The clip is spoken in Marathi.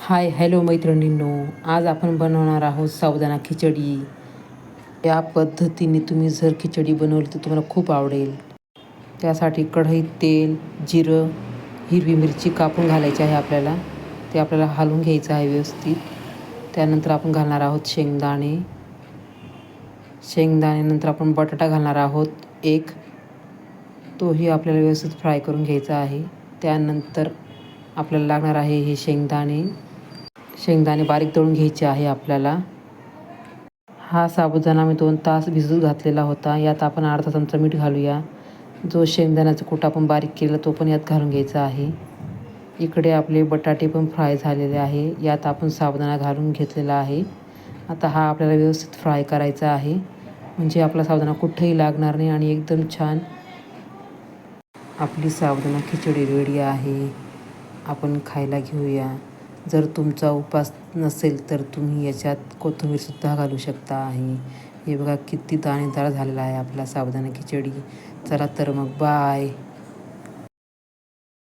हाय हॅलो मैत्रिणींनो, आज आपण बनवणार आहोत साबुदाणा खिचडी. या पद्धतीने तुम्ही जर खिचडी बनवली तर तुम्हाला खूप आवडेल. त्यासाठी कढईत तेल, जिरं, हिरवी मिरची कापून घालायची आहे आपल्याला. ते आपल्याला हलवून घ्यायचं आहे व्यवस्थित. त्यानंतर आपण घालणार आहोत शेंगदाणे. नंतर आपण बटाटा घालणार आहोत एक. तोही आपल्याला व्यवस्थित फ्राय करून घ्यायचा आहे. त्यानंतर आपल्याला लागणार आहे हे शेंगदाणे बारीक तळून घ्यायचे आहे आपल्याला. हा साबुदाणा मी 2 तास भिजत घातलेला होता. यात आपण अर्धा चमचा मीठ घालूया. जो शेंगदाण्याचा कूट आपण बारीक केला तो पण यात घालून घ्यायचा आहे. इकडे आपले बटाटे पण फ्राय झालेले आहे. यात आपण साबुदाणा घालून घेतलेला आहे. आता हा आपल्याला व्यवस्थित फ्राय करायचा आहे, म्हणजे आपला साबुदाणा कुठेही लागणार नाही आणि एकदम छान आपली साबुदाणा खिचडी रेडी आहे. आपण खायला घेऊया. जर तुमचा उपास नसेल तर तुम्ही याच्यात कोथिंबीरसुद्धा घालू शकता आहे. हे बघा किती दाणेदार झालेला आहे आपला साबुदाणा खिचडी. चला तर मग बाय.